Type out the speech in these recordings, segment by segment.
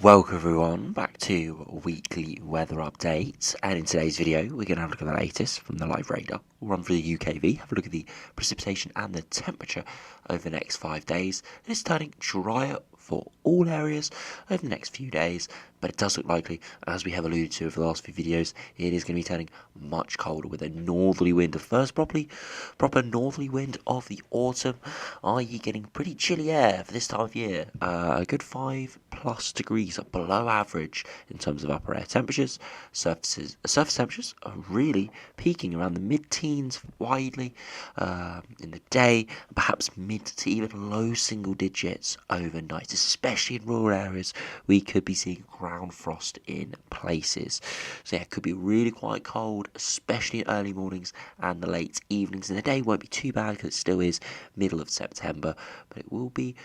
Welcome everyone back to weekly weather updates, and in today's video we're going to have a look at the latest from the live radar. We'll run through the UKV, have a look at the precipitation and the temperature over the next 5 days. It is turning drier for all areas over the next few days, but it does look likely, as we have alluded to over the last few videos, it is going to be turning much colder with a northerly wind, the first proper northerly wind of the autumn, i.e. getting pretty chilly air for this time of year. A good 5+ degrees below average in terms of upper air temperatures. Surface temperatures are really peaking around the mid-teens widely in the day, perhaps mid to even low single digits overnight, especially in rural areas. We could be seeing ground frost in places. So yeah, it could be really quite cold, especially in early mornings and the late evenings. And the day won't be too bad because it still is middle of September, but there will be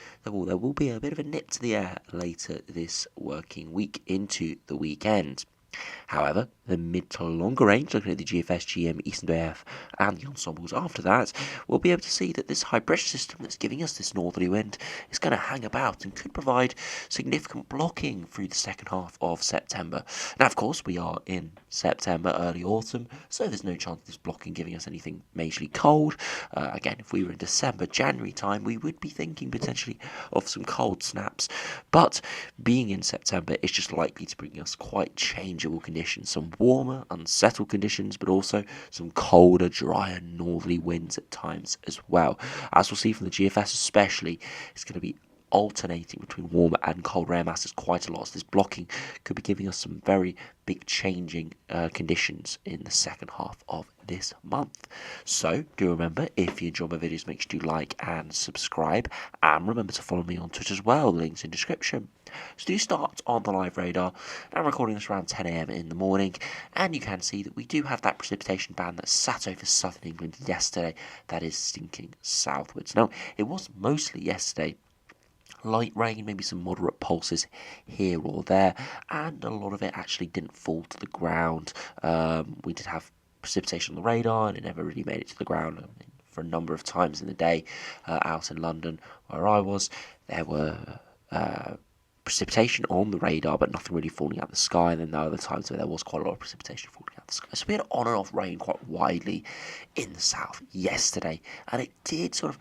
a bit of a nip to the air later this working week into the weekend. However, the mid to longer range, looking at the GFS, GM, Eastern AF and the ensembles after that, we'll be able to see that this high pressure system that's giving us this northerly wind is going to hang about and could provide significant blocking through the second half of September. Now, of course, we are in September, early autumn, so there's no chance of this blocking giving us anything majorly cold. Again, if we were in December, January time, we would be thinking potentially of some cold snaps, but being in September is just likely to bring us quite changeable conditions, some warmer, unsettled conditions, but also some colder, drier, northerly winds at times as well. As we'll see from the GFS especially, it's going to be alternating between warmer and colder air masses quite a lot. So this blocking could be giving us some very big changing conditions in the second half of this month. So do remember, if you enjoy my videos, make sure you like and subscribe, and remember to follow me on Twitter as well, links in description. So do start on the live radar. I'm recording this around 10 AM in the morning, and you can see that we do have that precipitation band that sat over southern England yesterday that is sinking southwards. Now, it was mostly yesterday light rain, maybe some moderate pulses here or there, and a lot of it actually didn't fall to the ground. We did have precipitation on the radar, and it never really made it to the ground. For a number of times in the day out in London where I was, there were precipitation on the radar, but nothing really falling out of the sky. And then there were other times where there was quite a lot of precipitation falling out of the sky. So we had on and off rain quite widely in the south yesterday, and it did sort of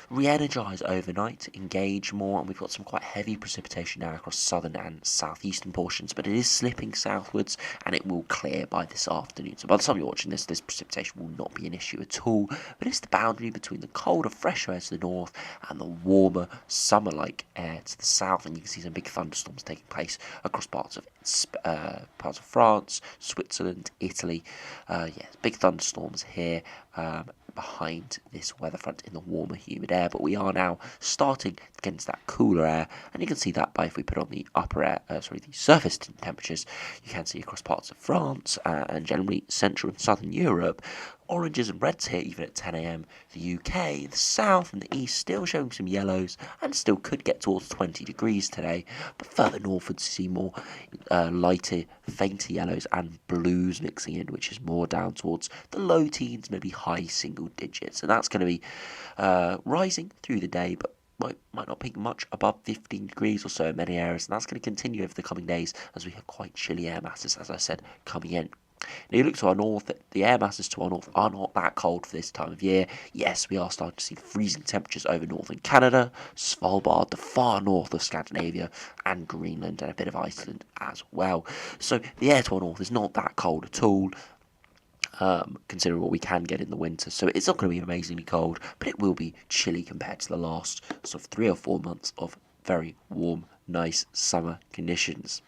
re-energise overnight, engage more, and we've got some quite heavy precipitation now across southern and southeastern portions, but it is slipping southwards and it will clear by this afternoon. So by the time you're watching this precipitation will not be an issue at all, but it's the boundary between the colder, fresher air to the north and the warmer, summer-like air to the south, and you can see some big thunderstorms taking place across parts of France, Switzerland, Italy. Big thunderstorms here behind this weather front in the warmer, humid air, but we are now starting against that cooler air, and you can see that by if we put on the the surface temperatures, you can see across parts of France and generally Central and Southern Europe, oranges and reds here even at 10 AM. The UK, the south and the east still showing some yellows and still could get towards 20 degrees today, but further northwards see more lighter, fainter yellows and blues mixing in, which is more down towards the low teens, maybe high single digits, and that's going to be rising through the day, but might not peak much above 15 degrees or so in many areas, and that's going to continue over the coming days as we have quite chilly air masses, as I said, coming in. Now you look to our north, the air masses to our north are not that cold for this time of year. Yes, we are starting to see freezing temperatures over northern Canada, Svalbard, the far north of Scandinavia, and Greenland, and a bit of Iceland as well. So the air to our north is not that cold at all, considering what we can get in the winter. So it's not going to be amazingly cold, but it will be chilly compared to the last sort of 3 or 4 months of very warm, nice summer conditions.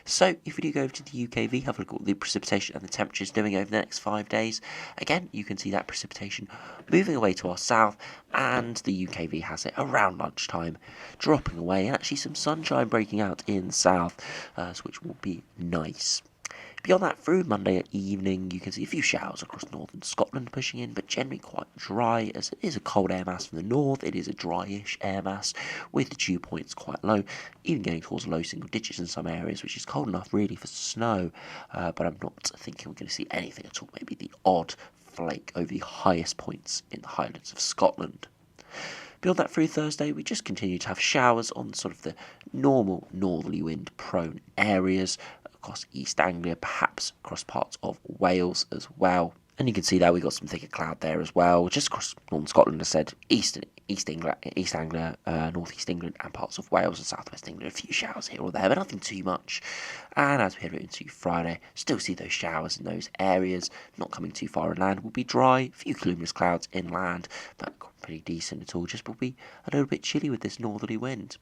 So if we do go over to the UKV, have a look at what the precipitation and the temperatures doing over the next 5 days. Again, you can see that precipitation moving away to our south, and the UKV has it around lunchtime, dropping away, and actually some sunshine breaking out in the south, which will be nice. Beyond that, through Monday evening, you can see a few showers across northern Scotland pushing in, but generally quite dry, as it is a cold air mass from the north. It is a dryish air mass with the dew points quite low, even getting towards low single digits in some areas, which is cold enough really for snow, but I'm not thinking we're going to see anything at all, maybe the odd flake over the highest points in the Highlands of Scotland. Beyond that, through Thursday, we just continue to have showers on sort of the normal northerly wind prone areas across East Anglia, perhaps across parts of Wales as well. And you can see there we got some thicker cloud there as well, just across northern Scotland, as I said, East Anglia, North East England, and parts of Wales and South West England. A few showers here or there, but nothing too much. And as we head into Friday, still see those showers in those areas, not coming too far inland. Will be dry, a few cumulus clouds inland, but pretty decent at all. Just will be a little bit chilly with this northerly wind.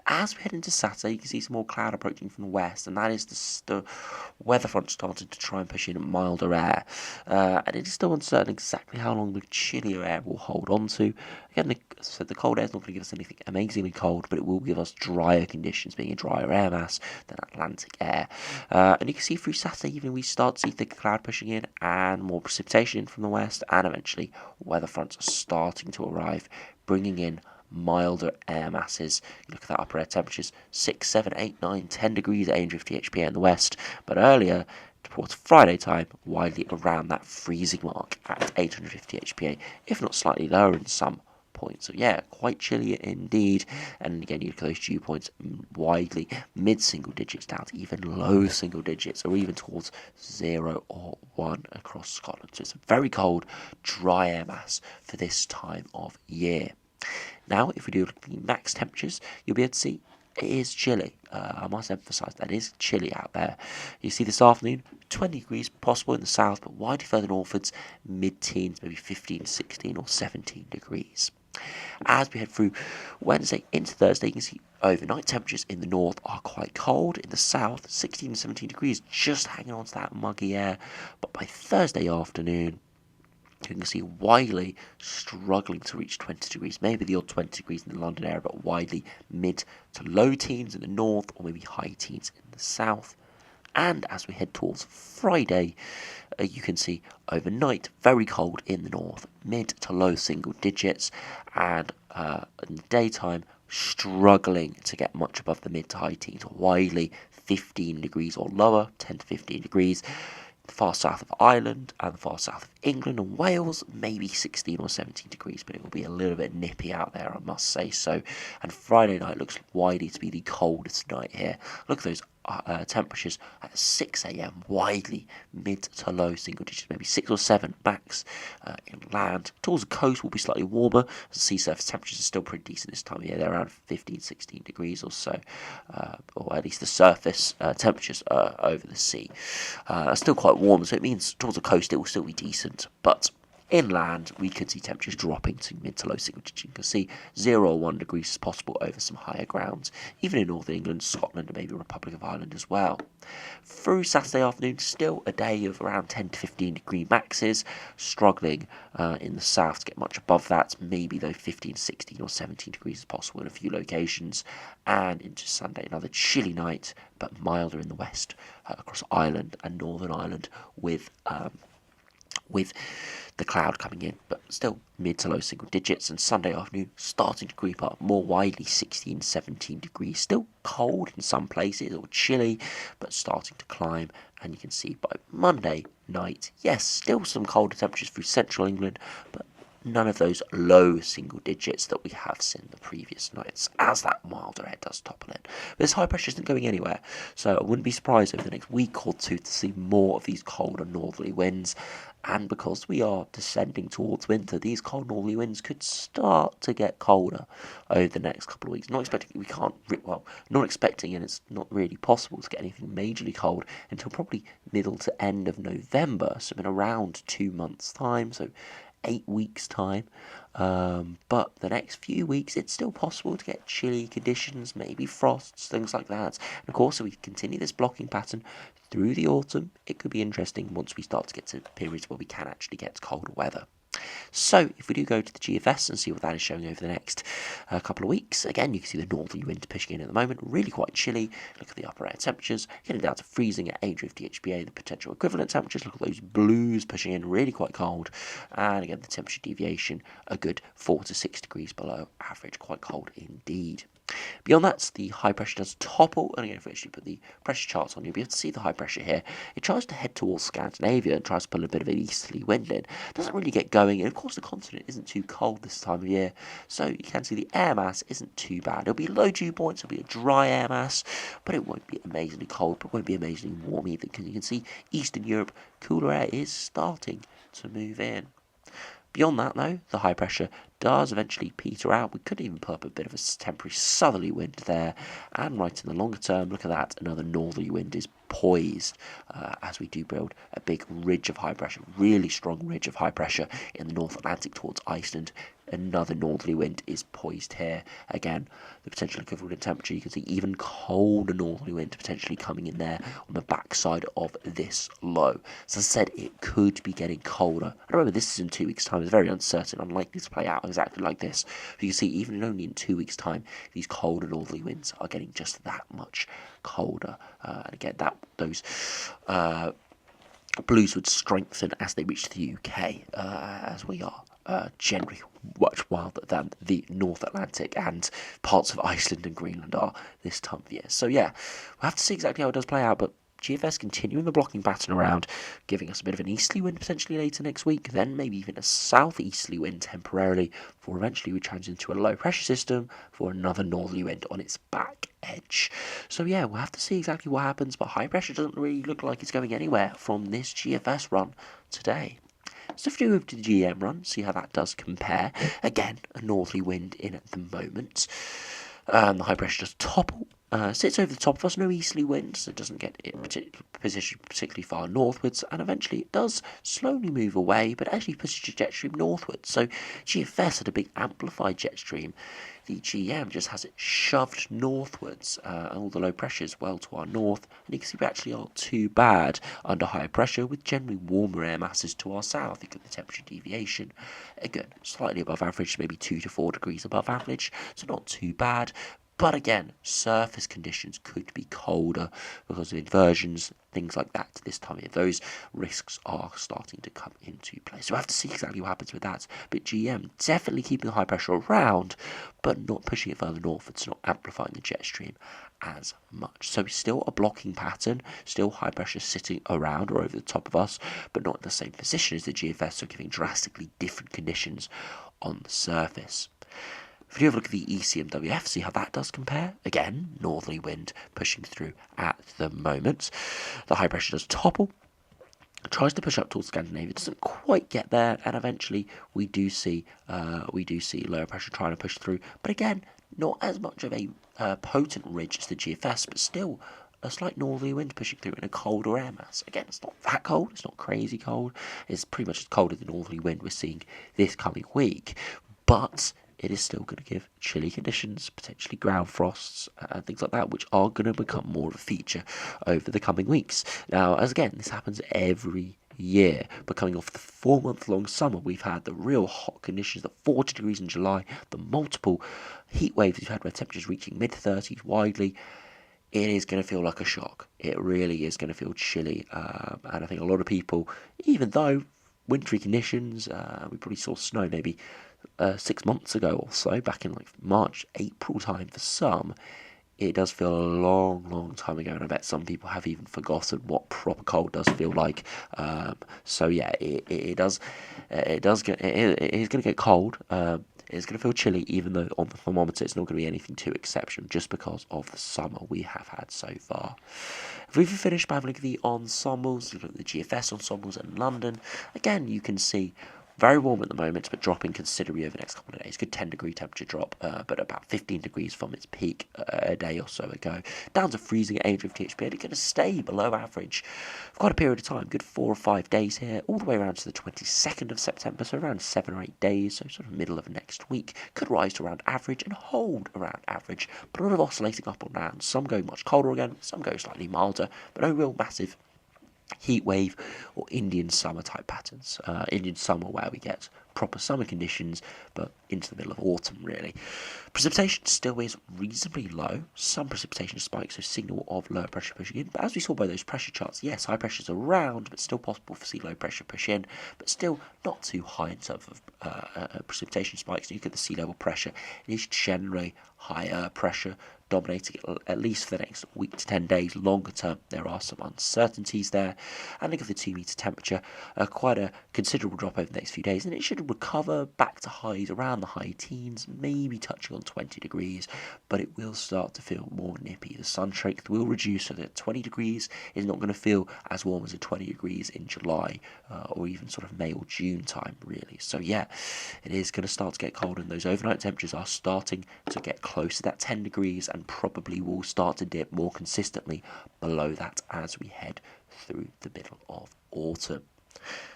As we head into Saturday, you can see some more cloud approaching from the west, and that is the weather front starting to try and push in milder air. And it is still uncertain exactly how long the chillier air will hold on to. Again, as I said, the cold air is not going to give us anything amazingly cold, but it will give us drier conditions, being a drier air mass than Atlantic air. And you can see through Saturday evening, we start to see thicker cloud pushing in and more precipitation in from the west, and eventually weather fronts are starting to arrive, bringing in milder air masses. You look at that upper air temperatures, 6, 7, 8, 9, 10 degrees at 850 HPA in the west, but earlier towards Friday time, widely around that freezing mark at 850 HPA, if not slightly lower in some points. So yeah, quite chilly indeed. And again, you look at those dew points widely mid-single digits down to even low single digits, or even towards 0 or 1 across Scotland. So it's a very cold, dry air mass for this time of year. Now, if we do look at the max temperatures, you'll be able to see it is chilly. I must emphasise that it is chilly out there. You see this afternoon, 20 degrees possible in the south, but widely further northwards, mid-teens, maybe 15, 16 or 17 degrees. As we head through Wednesday into Thursday, you can see overnight temperatures in the north are quite cold. In the south, 16 to 17 degrees, just hanging on to that muggy air. But by Thursday afternoon, you can see widely struggling to reach 20 degrees, maybe the odd 20 degrees in the London area, but widely mid to low teens in the north, or maybe high teens in the south. And as we head towards Friday, you can see overnight very cold in the north, mid to low single digits, and in the daytime struggling to get much above the mid to high teens, widely 15 degrees or lower, 10 to 15 degrees. The far south of Ireland and the far south of England and Wales, maybe 16 or 17 degrees, but it will be a little bit nippy out there, I must say so. And Friday night looks likely to be the coldest night here. Look at those temperatures at 6 a.m, widely mid to low single digits, maybe 6 or 7 max inland. Towards the coast will be slightly warmer. The sea surface temperatures are still pretty decent this time of year. They're around 15, 16 degrees or so, or at least the surface temperatures over the sea are still quite warm, so it means towards the coast it will still be decent, but inland, we could see temperatures dropping to mid to low single digits. You can see 0 or 1 degrees is possible over some higher grounds, even in Northern England, Scotland, and maybe Republic of Ireland as well. Through Saturday afternoon, still a day of around 10 to 15 degree maxes, struggling in the south to get much above that. Maybe though 15, 16 or 17 degrees is possible in a few locations. And into Sunday, another chilly night, but milder in the west across Ireland and Northern Ireland, with the cloud coming in, but still mid to low single digits. And Sunday afternoon starting to creep up more widely, 16, 17 degrees. Still cold in some places, or chilly, but starting to climb. And you can see by Monday night, yes, still some colder temperatures through central England, but none of those low single digits that we have seen the previous nights, as that milder air does topple in. But this high pressure isn't going anywhere, so I wouldn't be surprised over the next week or two to see more of these colder northerly winds. And because we are descending towards winter, these cold northerly winds could start to get colder over the next couple of weeks. Not expecting, not expecting, and it's not really possible to get anything majorly cold until probably middle to end of November, so in around 2 months' time, so 8 weeks' time. But the next few weeks, it's still possible to get chilly conditions, maybe frosts, things like that. And of course, if we continue this blocking pattern through the autumn, it could be interesting once we start to get to periods where we can actually get colder weather. So, if we do go to the GFS and see what that is showing over the next couple of weeks, again, you can see the northerly wind pushing in at the moment, really quite chilly. Look at the upper air temperatures, getting down to freezing at 850 HPA, the potential equivalent temperatures. Look at those blues pushing in, really quite cold. And again, the temperature deviation, a good 4 to 6 degrees below average, quite cold indeed. Beyond that, the high pressure does topple, and again, if we actually put the pressure charts on, you'll be able to see the high pressure here. It tries to head towards Scandinavia and tries to pull a bit of an easterly wind in. Doesn't really get going, and of course the continent isn't too cold this time of year, so you can see the air mass isn't too bad. It'll be low dew points, it'll be a dry air mass, but it won't be amazingly cold, but it won't be amazingly warm either, because you can see Eastern Europe, cooler air is starting to move in. Beyond that, though, the high pressure does eventually peter out. We could even put up a bit of a temporary southerly wind there. And right in the longer term, look at that, another northerly wind is poised as we do build a big ridge of high pressure, really strong ridge of high pressure in the North Atlantic towards Iceland. Another northerly wind is poised here. Again, the potential equivalent in temperature, you can see even colder northerly wind potentially coming in there on the backside of this low. So as I said, it could be getting colder. And remember, this is in 2 weeks' time. It's very uncertain, unlikely to play out exactly like this. But you can see, even only in 2 weeks' time, these colder northerly winds are getting just that much colder. And again, those blues would strengthen as they reach the UK, as we are generally much wilder than the North Atlantic and parts of Iceland and Greenland are this time of year. So yeah, we'll have to see exactly how it does play out, but GFS continuing the blocking pattern around, giving us a bit of an easterly wind potentially later next week, then maybe even a southeasterly wind temporarily, before eventually we transition into a low pressure system for another northerly wind on its back edge. So yeah, we'll have to see exactly what happens, but high pressure doesn't really look like it's going anywhere from this GFS run today. So if we move to the GM run, see how that does compare. Again, a northerly wind in at the moment. The high pressure does topple. Sits over the top of us, no easterly winds, so it doesn't get positioned particularly far northwards, and eventually it does slowly move away, but actually pushes the jet stream northwards. So GFS had a big amplified jet stream. The GM just has it shoved northwards, and all the low pressures well to our north, and you can see we actually aren't too bad under higher pressure, with generally warmer air masses to our south. You get the temperature deviation, again, slightly above average, maybe 2 to 4 degrees above average, so not too bad. But again, surface conditions could be colder because of inversions, things like that this time of year. Those risks are starting to come into play. So we'll have to see exactly what happens with that. But GM definitely keeping the high pressure around, but not pushing it further northwards, not amplifying the jet stream as much. So still a blocking pattern, still high pressure sitting around or over the top of us, but not in the same position as the GFS, so giving drastically different conditions on the surface. If you have a look at the ECMWF, see how that does compare. Again, northerly wind pushing through at the moment. The high pressure does topple, tries to push up towards Scandinavia, doesn't quite get there, and eventually we do see lower pressure trying to push through. But again, not as much of a potent ridge as the GFS, but still a slight northerly wind pushing through in a colder air mass. Again, it's not that cold, it's not crazy cold. It's pretty much as cold as the northerly wind we're seeing this coming week, but it is still going to give chilly conditions, potentially ground frosts, and things like that, which are going to become more of a feature over the coming weeks. Now, as again, this happens every year, but coming off the 4-month-long summer, we've had the real hot conditions, the 40 degrees in July, the multiple heat waves we've had where temperatures reaching mid-30s widely. It is going to feel like a shock. It really is going to feel chilly, and I think a lot of people, even though wintry conditions, we probably saw snow maybe 6 months ago or so, back in like March, April time for some, it does feel a long time ago, and I bet some people have even forgotten what proper cold does feel like. So yeah, it is going to get cold. It's going to feel chilly, even though on the thermometer it's not going to be anything too exceptional, just because of the summer we have had so far. If we've finished by having a look at the ensembles, look at the GFS ensembles in London, again you can see very warm at the moment, but dropping considerably over the next couple of days. Good 10-degree temperature drop, but about 15 degrees from its peak a day or so ago. Down to freezing at 850 HP, and it's going to stay below average for quite a period of time. Good 4 or 5 days here, all the way around to the 22nd of September, so around 7 or 8 days, so sort of middle of next week. Could rise to around average and hold around average, but a lot of oscillating up or down. Some go much colder again, some go slightly milder, but no real massive heat wave or Indian summer type patterns. Indian summer where we get proper summer conditions, but into the middle of autumn, really. Precipitation still is reasonably low. Some precipitation spikes, so signal of lower pressure pushing in. But as we saw by those pressure charts, yes, high pressure is around, but still possible to see low pressure push in, but still not too high in terms of precipitation spikes. You look at the sea level pressure, it is generally higher pressure dominating at least for the next week to 10 days. Longer term, there are some uncertainties there. And look at the 2 metre temperature, quite a considerable drop over the next few days, and it should recover back to highs around the high teens, maybe touching on 20 degrees, but it will start to feel more nippy. The sun strength will reduce so that 20 degrees is not going to feel as warm as a 20 degrees in July or even sort of May or June time, really. So yeah, it is going to start to get cold, and those overnight temperatures are starting to get close to that 10 degrees and probably will start to dip more consistently below that as we head through the middle of autumn.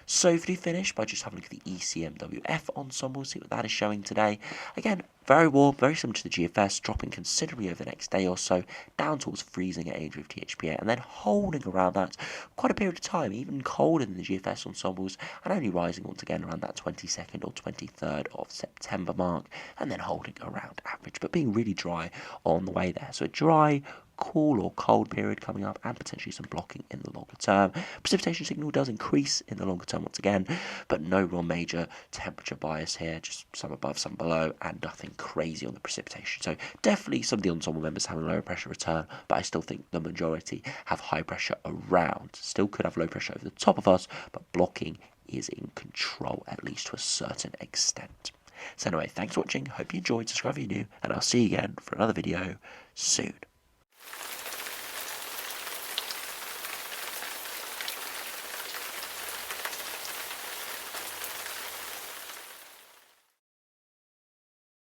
So if we finish by just having a look at the ECMWF ensemble, see what that is showing today. Again, very warm, very similar to the GFS, dropping considerably over the next day or so, down towards freezing at 850 HPA, and then holding around that quite a period of time, even colder than the GFS ensembles, and only rising once again around that 22nd or 23rd of September mark, and then holding around average, but being really dry on the way there. So a dry, cool or cold period coming up, and potentially some blocking in the longer term. Precipitation signal does increase in the longer term once again, but no real major temperature bias here, just some above, some below, and nothing crazy on the precipitation. So definitely some of the ensemble members having lower pressure return, but I still think the majority have high pressure around. Still could have low pressure over the top of us, but blocking is in control, at least to a certain extent. So anyway, thanks for watching, hope you enjoyed, subscribe if you're new, and I'll see you again for another video soon.